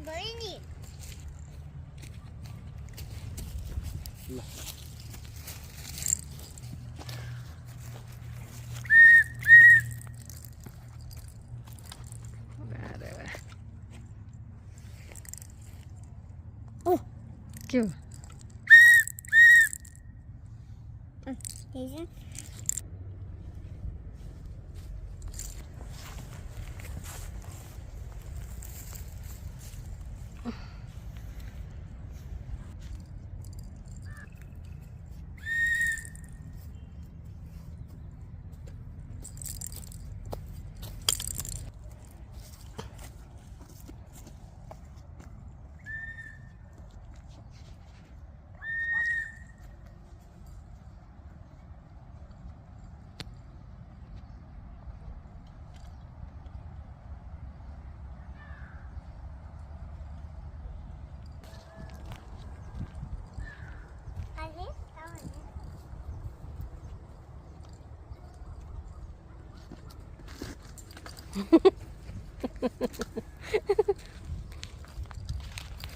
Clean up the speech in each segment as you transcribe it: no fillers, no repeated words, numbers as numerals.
गयो नि ल के हो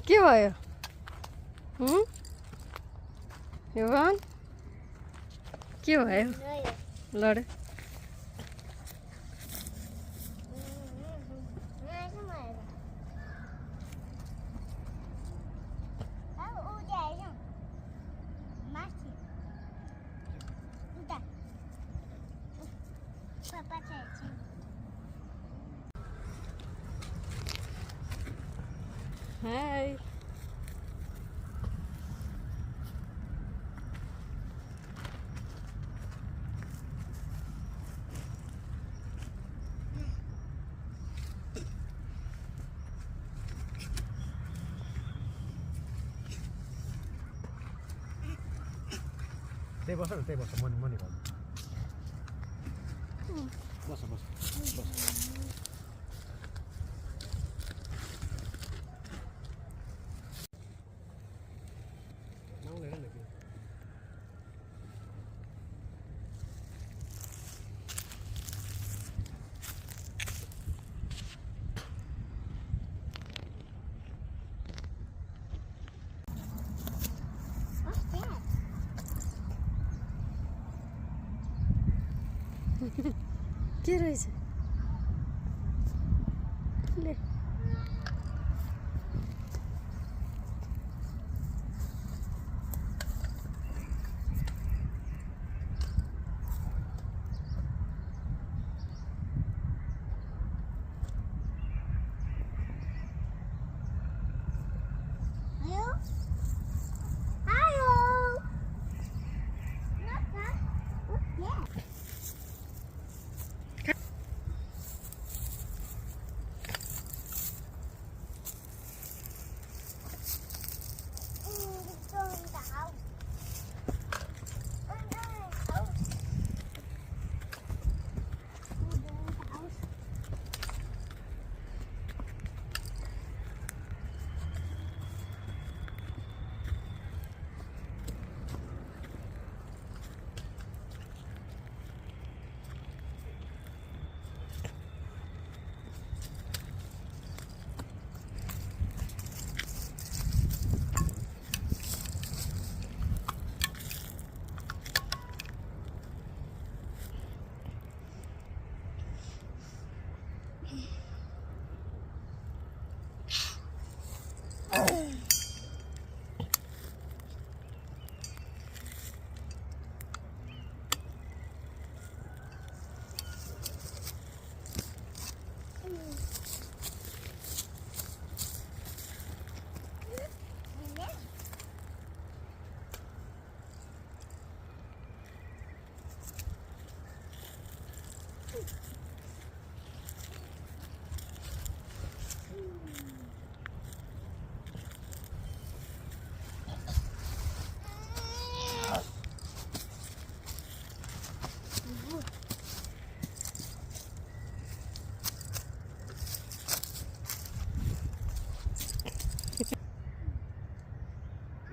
के भयो युवान के भयो लड Hi. त्यही बस न त्यही बस मनी मनी भयो बस बस बस के रहेछ ले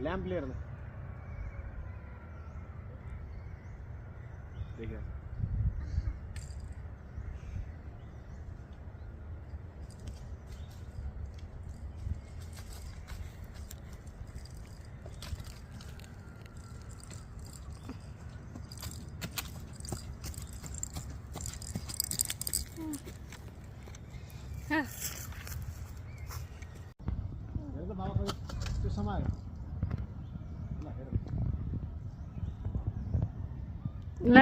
लैंप ले रहा देखिए हा हेर त बाबा खै त्यो समायो ल हेर ल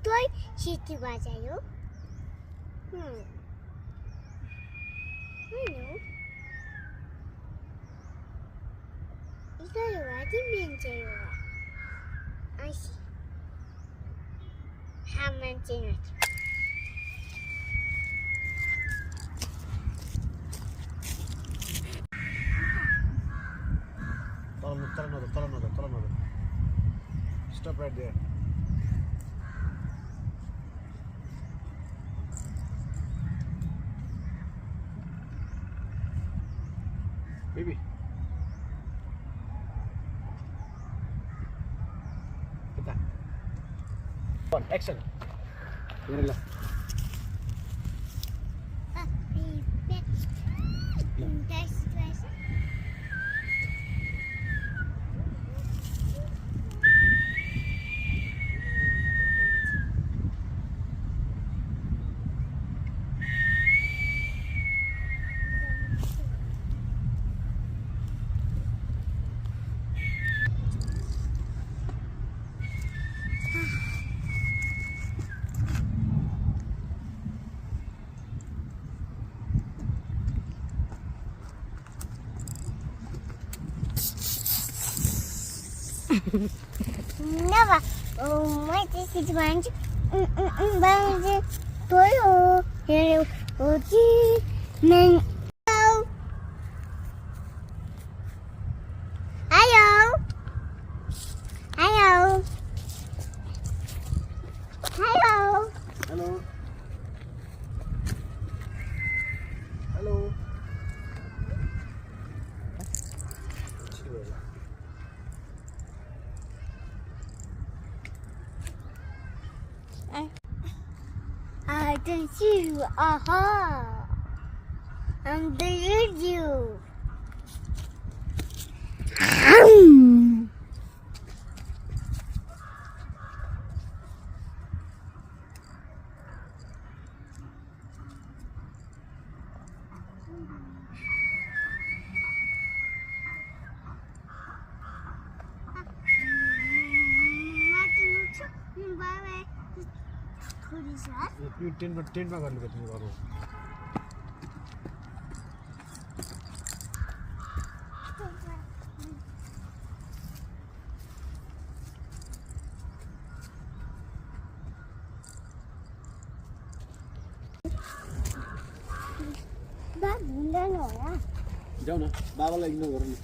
Tôi situ bajau. Mana? Itu lagi mencari. Asyik. Haman cengak. तल नद stop right there baby kita on action हेर ल Nova, mai trebuie să mănânci bani toio, eu uci men. Hello. Hello. Hello. Hello hello I can see you. Aha. I'm the you. यो टेन्टमा गर्नु तिमी गर्नु जाऊ न बाबालाई इग्नोर गर्नु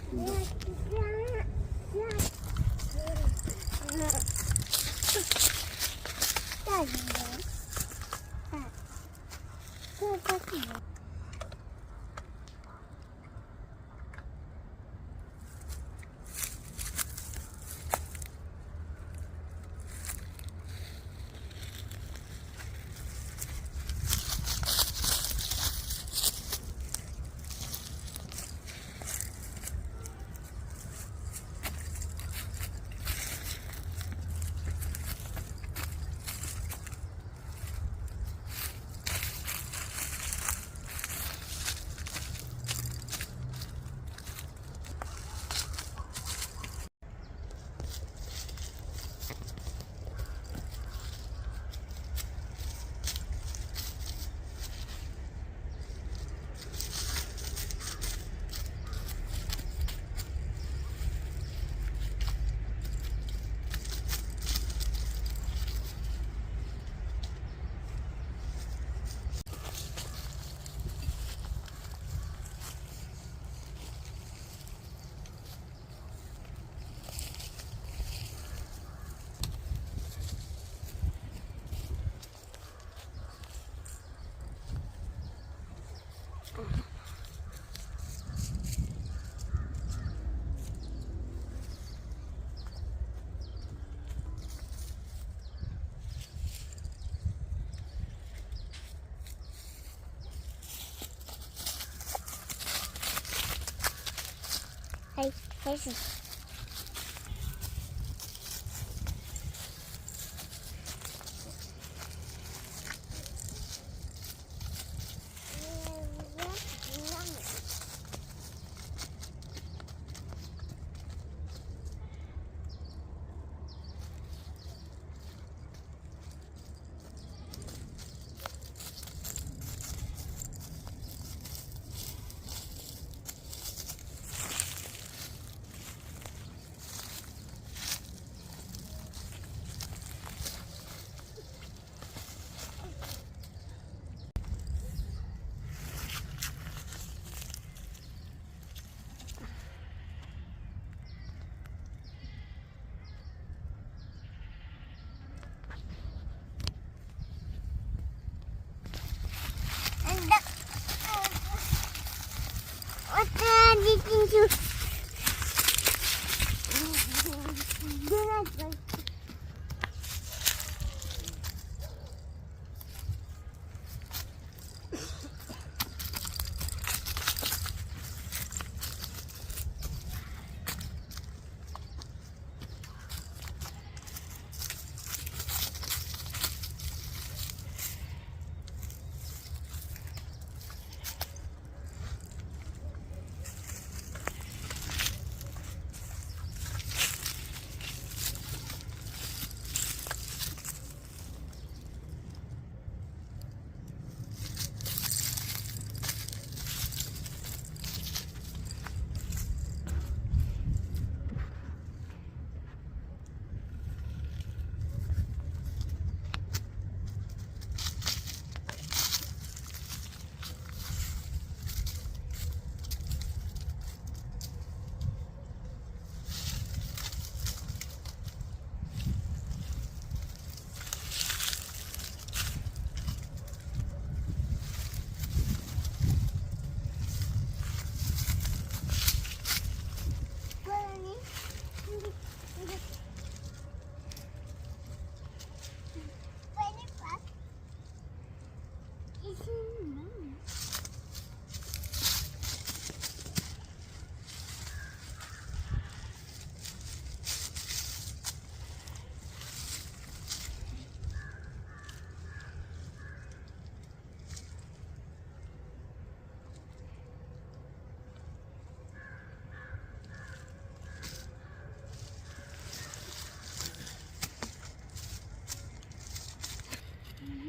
됐어.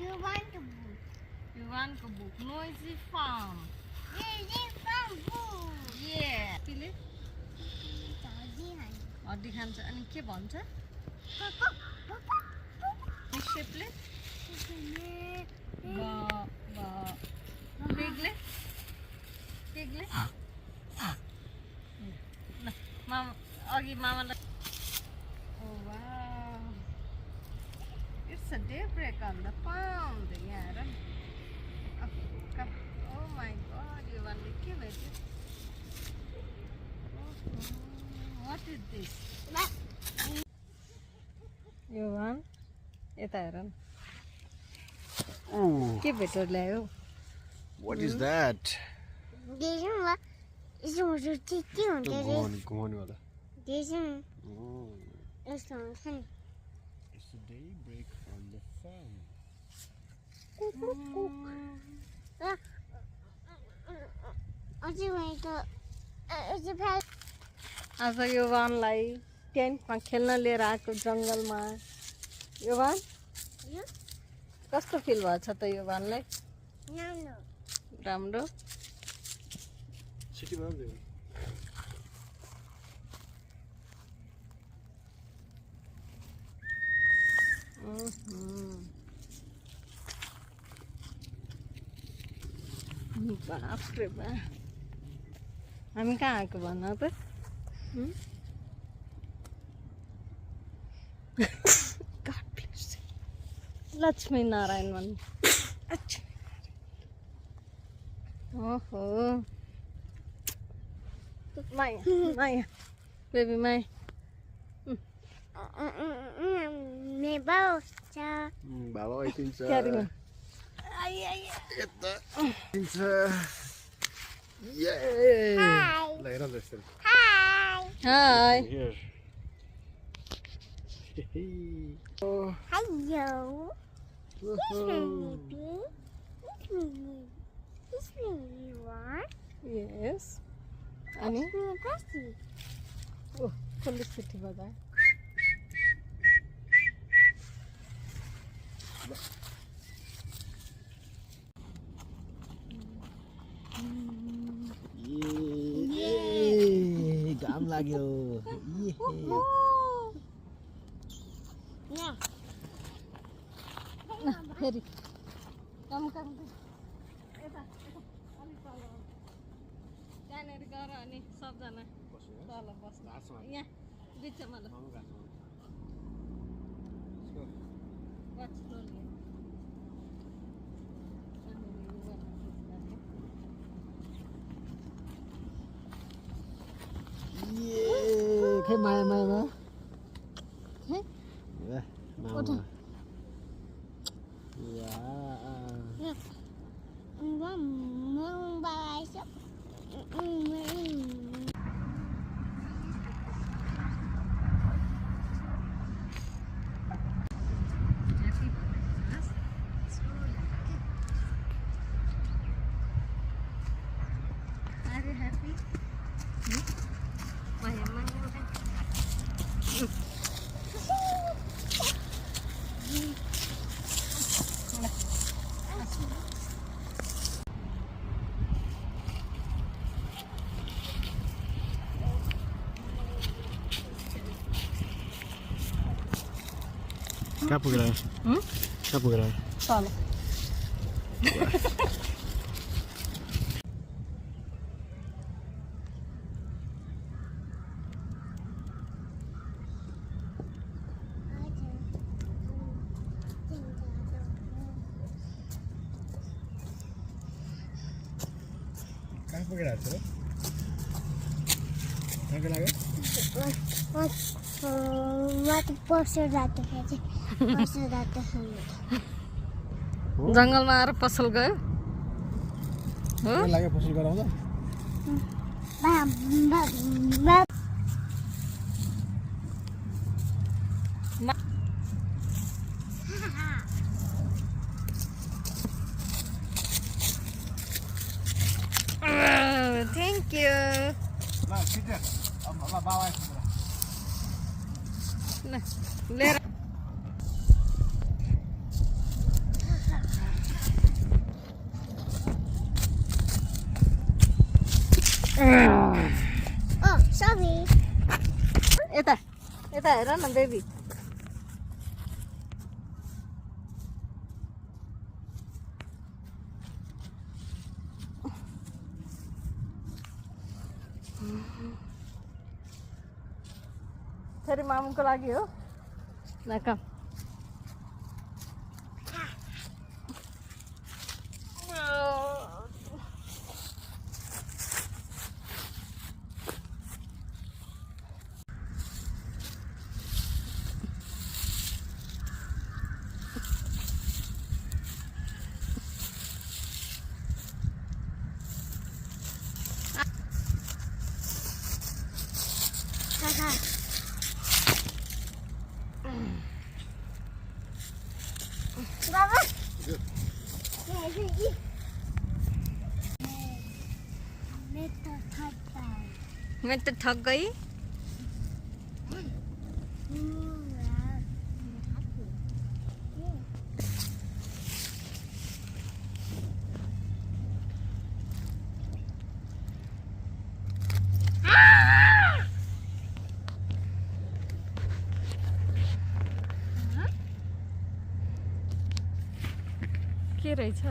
You want to book? You want to book Noisy Farm? Yeah. Philip, हड्डी खान्छ अनि के भन्छ निक्षेपले पिगले पिगले ल मामा अघि मामालाई Oh wow, it's a daybreak on the pond. यहाँ हेर न Oh my god, यो भन्ने के भेट्यो What is this? यो वान यता हेर न Oh, के भेटेर ल्यायो what is that? घुमाउने वाला. Oh, it's a daybreak on the farm. आज यो वानलाई टेन्टमा खेल्न लिएर आएको जङ्गलमा यो वान कस्तो फिल भएको छ त यो वानलाई राम्रो City man there. बाफ्रे बा हामी कहाँ आएको भन त God bless you. Lakshmi Narayan भन्नु ओहो माया माया baby Maya Baba waiting sir. Carry on. Get the sir. Yay! Hi. Later, listen. Hi. Hi. Here. Oh, Hello. woohoo. It's me, Yuvan. Yes. Ani? It's me, Bessie. Oh, police city bada. ये घाम लाग्यो ये Yeah. फेरि काम यता अलिक तल त्यहाँनिर गएर अनि सबजना तल बस्नु यहाँ बिचमा ल watch slowly. ये खै माया माया है मामा या Are you happy? Maya, कहाँ पुगेर कहाँ पुगेर तल कहाँ पुगेर छ कहाँ लाग्यो पर्सो जाँदाखेरि जङ्गलमा आएर पसल गयो हो कहाँ लाग्यो फसल गराउँदा थ्याङ्क यू ल छिटो अब बाबा आइसक्यो ल लिएर Oh, sorry. यता यता हेर न बेबी फेरि मामुको लागि हो न काम Baba. मैं तो थक गई के रहेछ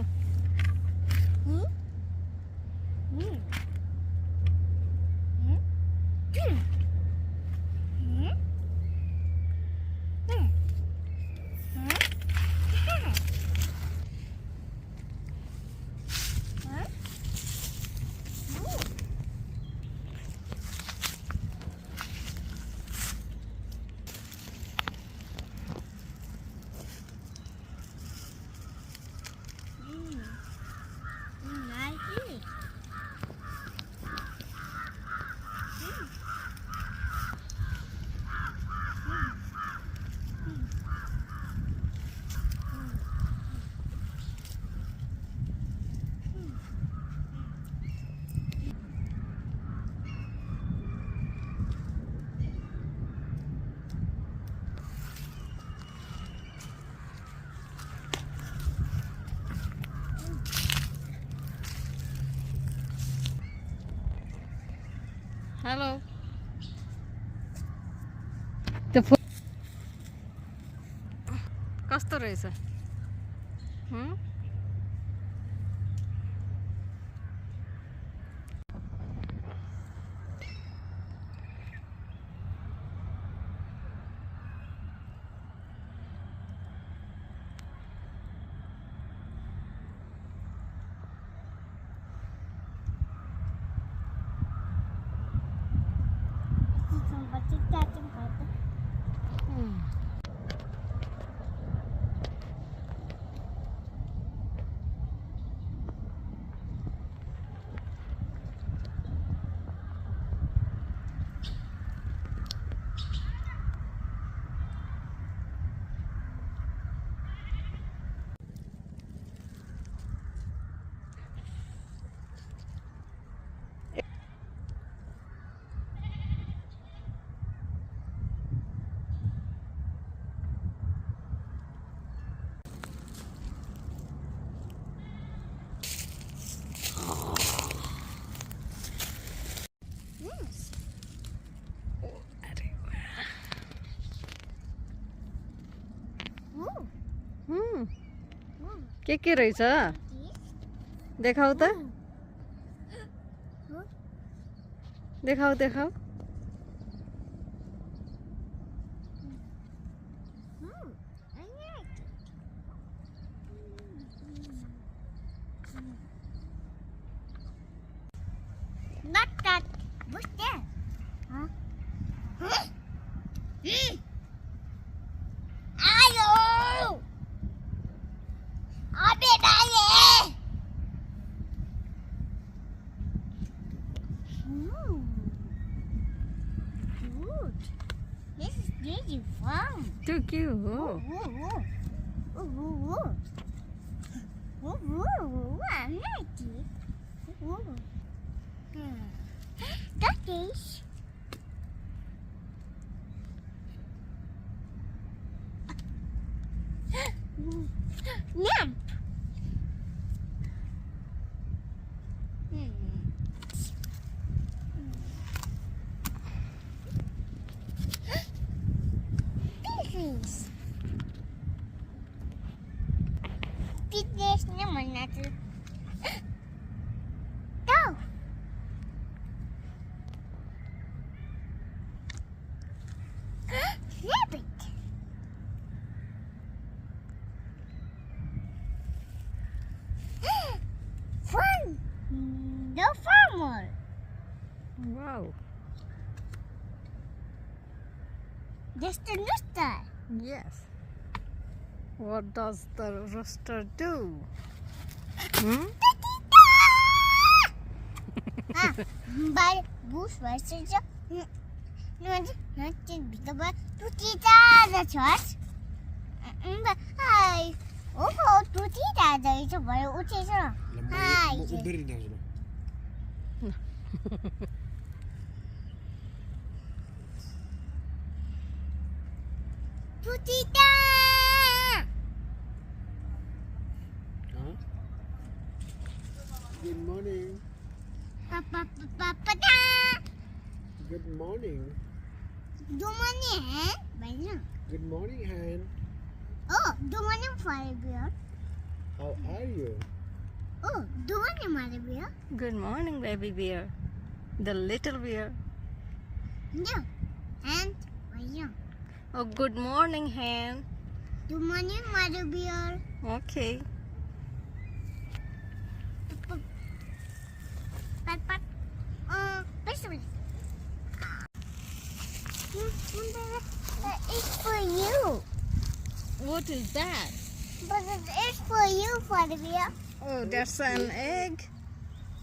हेलो त्यो फुल कस्तो रहेछ के रहेछ देखाऊ त देखाऊ देखाऊ Not that. What's that? Huh? Ayo! Abe baye! Good. This is really fun. Too cute. Whoa, whoa, whoa. Whoa, whoa. Whoa, whoa, whoa. I like it. Whoa. Duckies. Nyam. Pieces. Pieces naman natin. Go. Rabbit. Fun. The farmer. Wow. Just a rooster. Yes. What does the rooster do? By bush versus the church. Hi. Oh, to teach the भयो उठेछ हाय Tutita. Good morning. Papa. Good morning. Do money, eh? Good morning, Han. Oh, do money for a beer. How are you? Oh, do money for a beer. Good morning, baby bear. The little bear. No. And yeah. Oh, good morning, hen. Do money for a beer. Okay. Pat. Basically. It's for you. What is that? But it's for you, for the beer. Oh, that's an egg.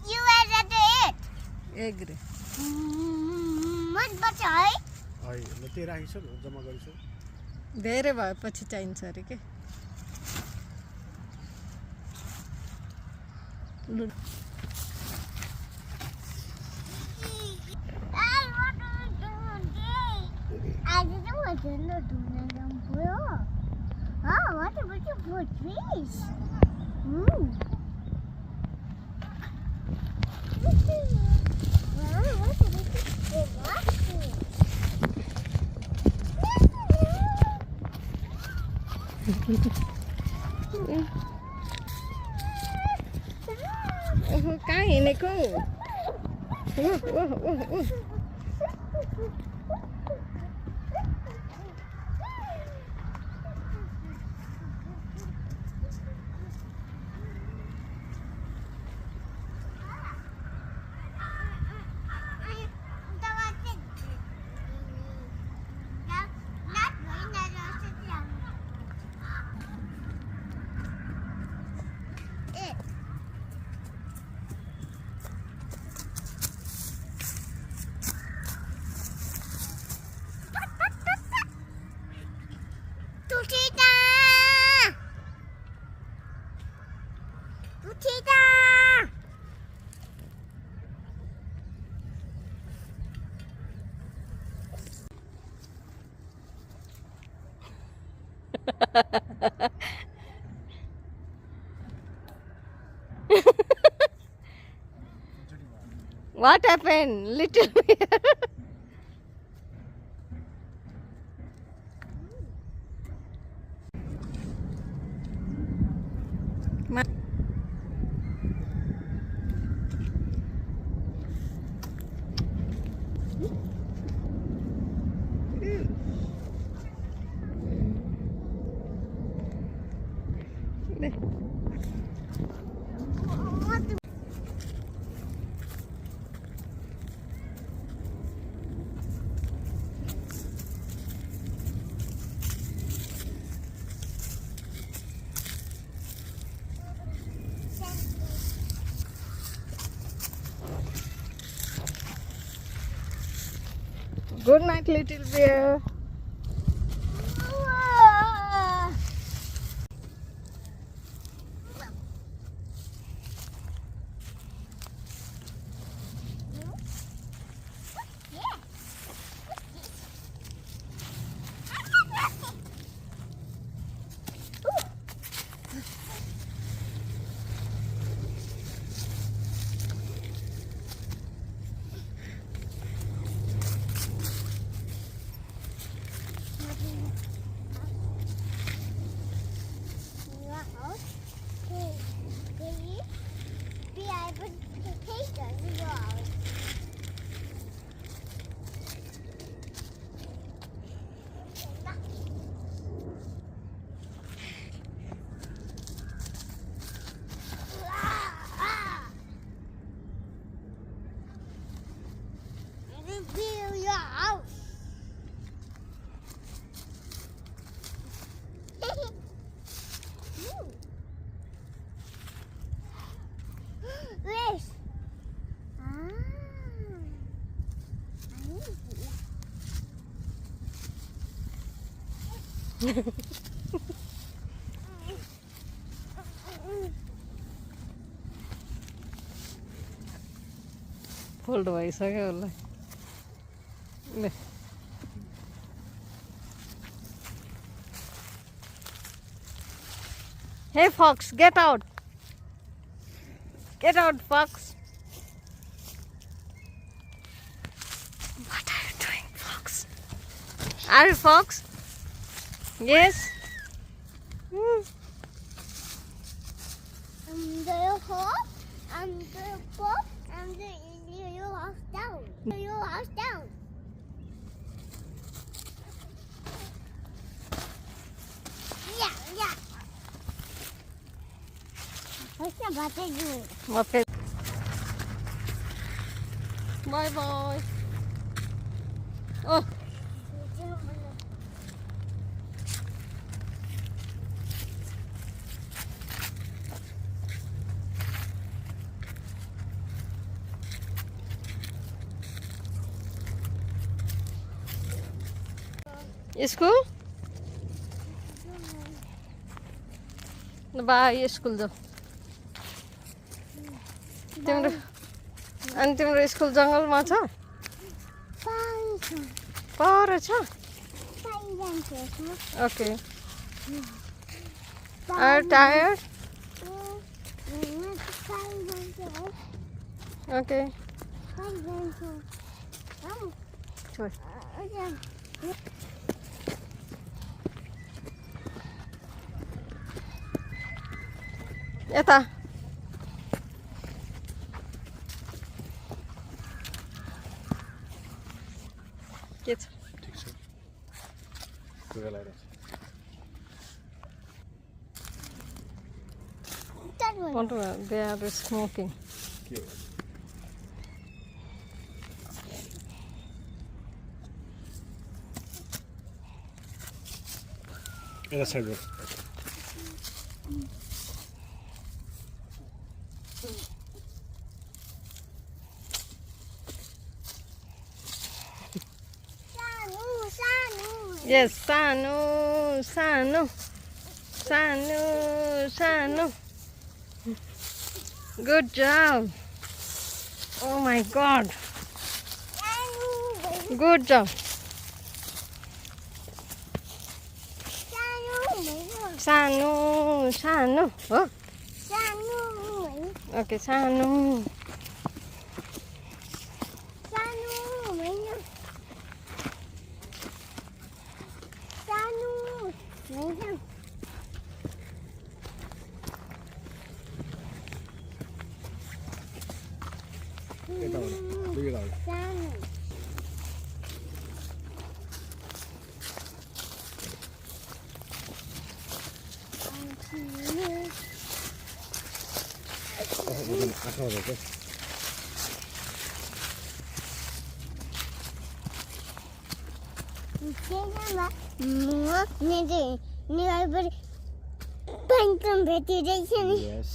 You added it. Egg. What bachai? Ai, म त्यही राखेको छु नि जम्मा गरिछु धेरै भएपछि चाहिन्छ अरे के लु I didn't want to do that. Oh, what a beautiful trees. Wow, what a beautiful ओहो कहाँ हिँडेको? What happened? Little bear. Good night, little bear. Fold भइसक्यो होला ले Hey fox, get out. Get out, fox. What are you doing, fox? Are you fox? Yes. I'm the hop. I'm the pop. I'm the you house down. You house down. Yeah, yeah. What's the button doing? Okay. Bye bye. Oh. School by school जाऊ तिम्रो अनि तिम्रो school जङ्गलमा छ पर छ okay are tired okay छोड यता के छ ठिक छ लुगा लगाएर they are smoking. के हो यता side Yes, Sanu, Sanu, Sanu, Sanu. Good job. Oh my God. Good job. Sanu, Sanu. Oh, okay, Sanu. यता हो दुई लगाऊ आँखा भएको yes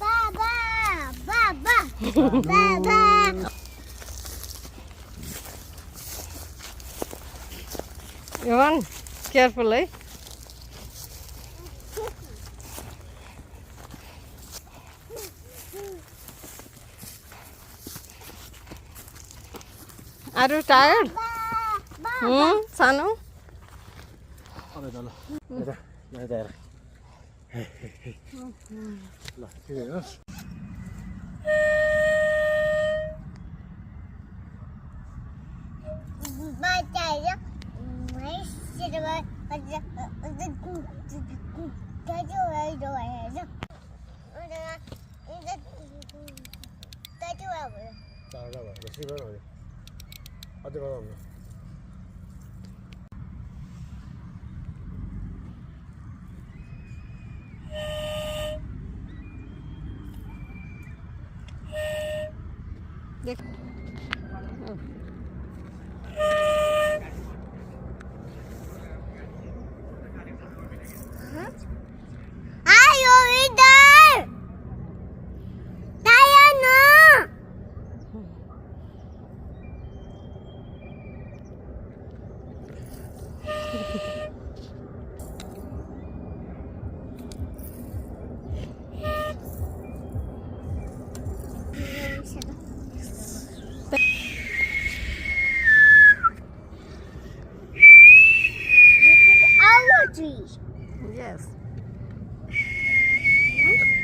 Baba, Baba, Baba. Evan, careful, eh? Are you tired? Sanu? अब यता ल यता यता हेर ल ठिक हेर्नुहोस् चारवटा भयो बेसी भयो अझै गरौँ देख आयो इधर Diana our tree. Yes.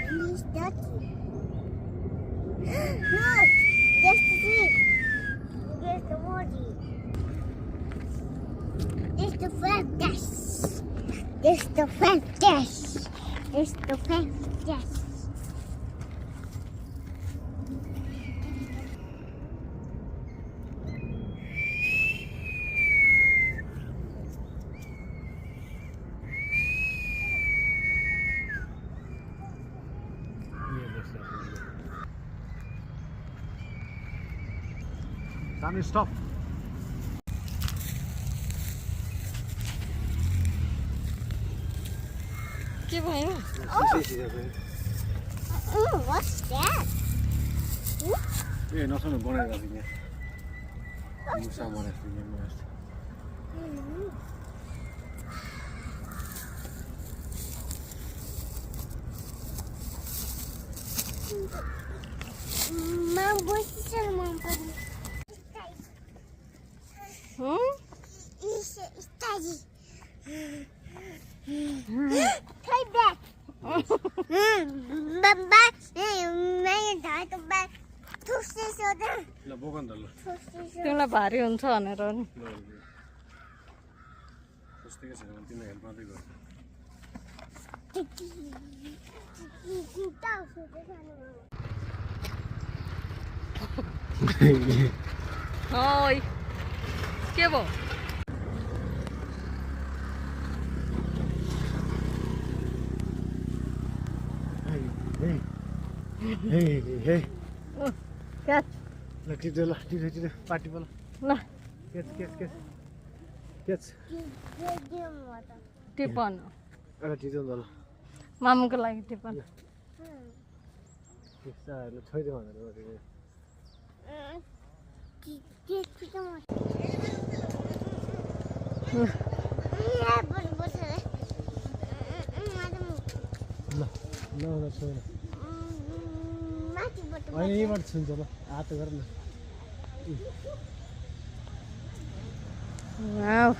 He's dirty. No, just the tree. Just the body. It's the practice. It's the practice. It's the practice. Sanu, stop. के भयो What's that? ए नसुन बनाएर राखिदिने मुसा बनाइदिने Mom, what's the mom? It's daddy. Come back. ल बोक न त ल तिमीलाई भारी हुन्छ भनेर नि ल जस्तै छैन भने तिमीलाई हेल्प मात्रै गर्छु ओइ के भयो क्याच ल टिप्यो ल टिप्यो पार्टी बोल ल क्याच टिपन एउटा टिप्यो नि त ल मामुको लागि टिपन ल छोइदियो भनेर ल ल छोइ होइन यहीँबाट छुन्छ ल हात गर न वाउ